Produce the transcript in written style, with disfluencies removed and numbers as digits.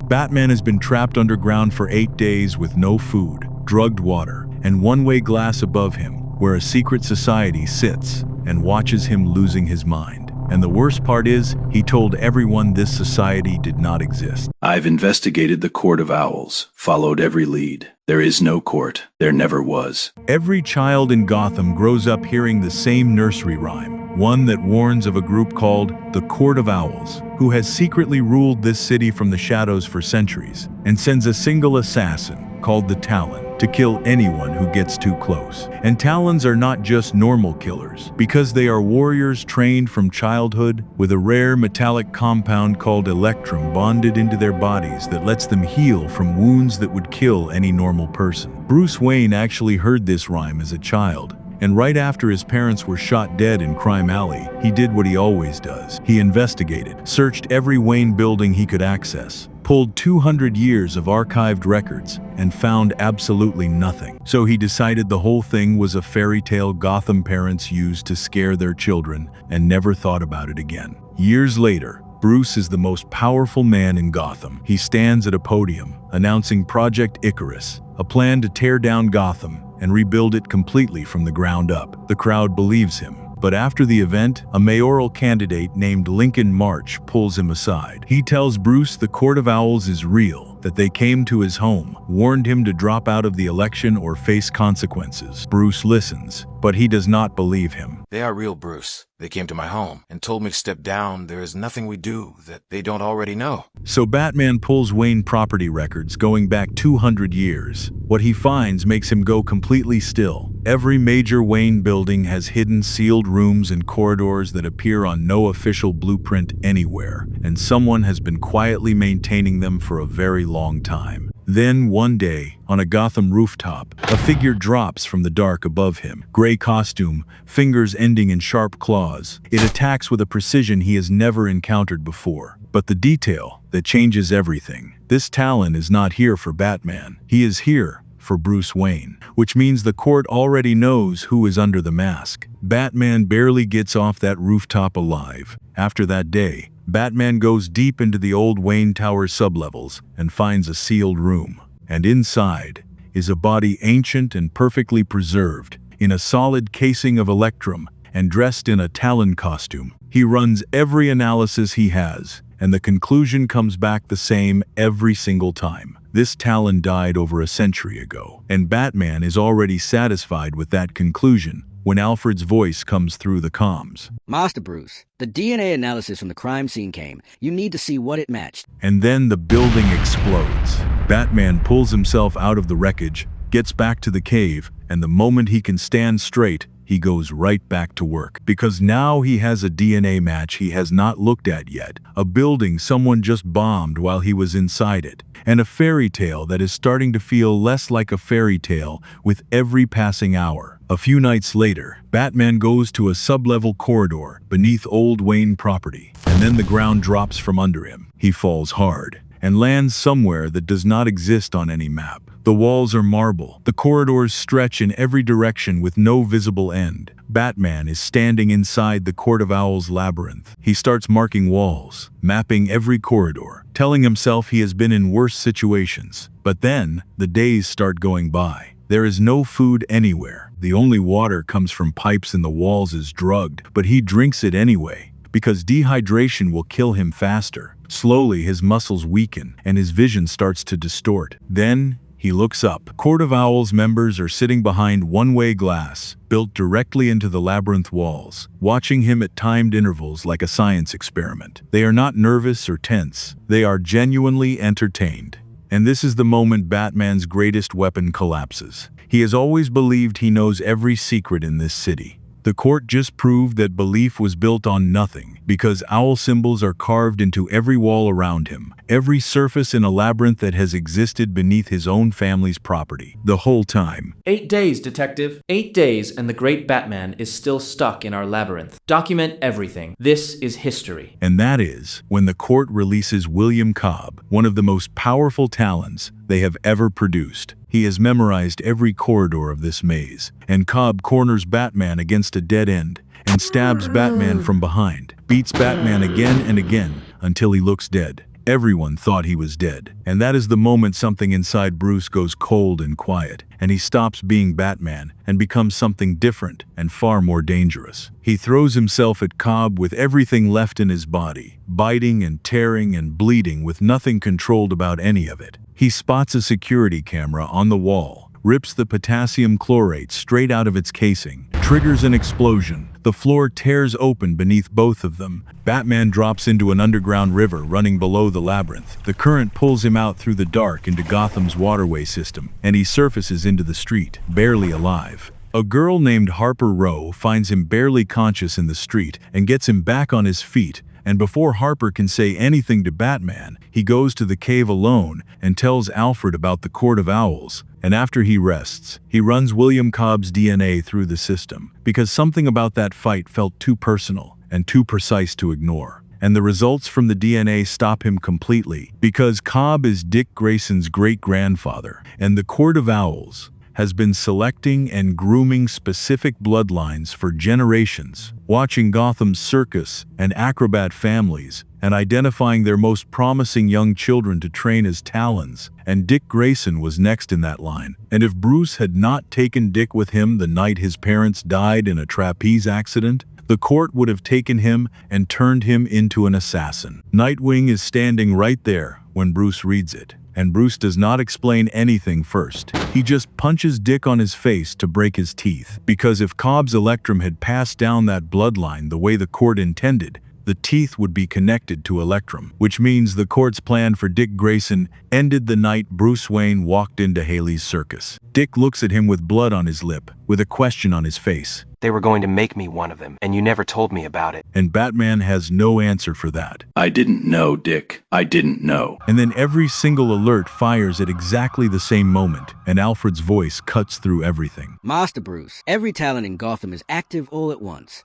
Batman has been trapped underground for 8 days with no food, drugged water, and one-way glass above him, where a secret society sits and watches him losing his mind. And the worst part is, he told everyone this society did not exist. I've investigated the Court of Owls, followed every lead. There is no court. There never was. Every child in Gotham grows up hearing the same nursery rhyme, one that warns of a group called the Court of Owls, who has secretly ruled this city from the shadows for centuries, and sends a single assassin, called the Talon, to kill anyone who gets too close. And Talons are not just normal killers, because they are warriors trained from childhood with a rare metallic compound called electrum bonded into their bodies that lets them heal from wounds that would kill any normal person. Bruce Wayne actually heard this rhyme as a child, and right after his parents were shot dead in Crime Alley, he did what he always does. He investigated, searched every Wayne building he could access, pulled 200 years of archived records, and found absolutely nothing. So he decided the whole thing was a fairy tale Gotham parents used to scare their children and never thought about it again. Years later, Bruce is the most powerful man in Gotham. He stands at a podium, announcing Project Icarus, a plan to tear down Gotham and rebuild it completely from the ground up. The crowd believes him. But after the event, a mayoral candidate named Lincoln March pulls him aside. He tells Bruce the Court of Owls is real, that they came to his home, warned him to drop out of the election or face consequences. Bruce listens, but he does not believe him. They are real, Bruce. They came to my home and told me to step down. There is nothing we do that they don't already know. So Batman pulls Wayne property records going back 200 years. What he finds makes him go completely still. Every major Wayne building has hidden sealed rooms and corridors that appear on no official blueprint anywhere, and someone has been quietly maintaining them for a very long time. Then, one day, on a Gotham rooftop, a figure drops from the dark above him. Gray costume, fingers ending in sharp claws. It attacks with a precision he has never encountered before. But the detail that changes everything. This Talon is not here for Batman. He is here for Bruce Wayne, which means the court already knows who is under the mask. Batman barely gets off that rooftop alive. After that day, Batman goes deep into the old Wayne Tower sublevels and finds a sealed room. And inside is a body ancient and perfectly preserved, in a solid casing of electrum and dressed in a Talon costume. He runs every analysis he has, and the conclusion comes back the same every single time. This Talon died over a century ago, and Batman is already satisfied with that conclusion when Alfred's voice comes through the comms. Master Bruce, the DNA analysis from the crime scene came. You need to see what it matched. And then the building explodes. Batman pulls himself out of the wreckage, gets back to the cave, and the moment he can stand straight, he goes right back to work. Because now he has a DNA match he has not looked at yet, a building someone just bombed while he was inside it, and a fairy tale that is starting to feel less like a fairy tale with every passing hour. A few nights later, Batman goes to a sub-level corridor beneath old Wayne property, and then the ground drops from under him. He falls hard and lands somewhere that does not exist on any map. The walls are marble. The corridors stretch in every direction with no visible end. Batman is standing inside the Court of Owls labyrinth. He starts marking walls, mapping every corridor, telling himself he has been in worse situations. But then, the days start going by. There is no food anywhere. The only water comes from pipes in the walls is drugged, but he drinks it anyway, because dehydration will kill him faster. Slowly, his muscles weaken, and his vision starts to distort. Then, he looks up. Court of Owls members are sitting behind one-way glass, built directly into the labyrinth walls, watching him at timed intervals like a science experiment. They are not nervous or tense. They are genuinely entertained. And this is the moment Batman's greatest weapon collapses. He has always believed he knows every secret in this city. The court just proved that belief was built on nothing, because owl symbols are carved into every wall around him, every surface in a labyrinth that has existed beneath his own family's property, the whole time. 8 days, Detective. 8 days, and the great Batman is still stuck in our labyrinth. Document everything. This is history. And that is when the court releases William Cobb, one of the most powerful Talons they have ever produced. He has memorized every corridor of this maze, and Cobb corners Batman against a dead end and stabs Batman from behind, beats Batman again and again until he looks dead. Everyone thought he was dead. And that is the moment something inside Bruce goes cold and quiet, and he stops being Batman and becomes something different and far more dangerous. He throws himself at Cobb with everything left in his body, biting and tearing and bleeding with nothing controlled about any of it. He spots a security camera on the wall, rips the potassium chlorate straight out of its casing, triggers an explosion. The floor tears open beneath both of them. Batman drops into an underground river running below the labyrinth. The current pulls him out through the dark into Gotham's waterway system, and he surfaces into the street, barely alive. A girl named Harper Rowe finds him barely conscious in the street and gets him back on his feet. And before Harper can say anything to Batman, he goes to the cave alone and tells Alfred about the Court of Owls. And after he rests, he runs William Cobb's DNA through the system, because something about that fight felt too personal and too precise to ignore. And the results from the DNA stop him completely, because Cobb is Dick Grayson's great-grandfather, and the Court of Owls has been selecting and grooming specific bloodlines for generations, watching Gotham's circus and acrobat families and identifying their most promising young children to train as Talons, and Dick Grayson was next in that line. And if Bruce had not taken Dick with him the night his parents died in a trapeze accident, the court would have taken him and turned him into an assassin. Nightwing is standing right there when Bruce reads it. And Bruce does not explain anything first. He just punches Dick on his face to break his teeth. Because if Cobb's Electrum had passed down that bloodline the way the court intended, the teeth would be connected to Electrum, which means the court's plan for Dick Grayson ended the night Bruce Wayne walked into Haley's circus. Dick looks at him with blood on his lip, with a question on his face. They were going to make me one of them, and you never told me about it. And Batman has no answer for that. I didn't know, Dick. I didn't know. And then every single alert fires at exactly the same moment, and Alfred's voice cuts through everything. Master Bruce, every talent in Gotham is active all at once.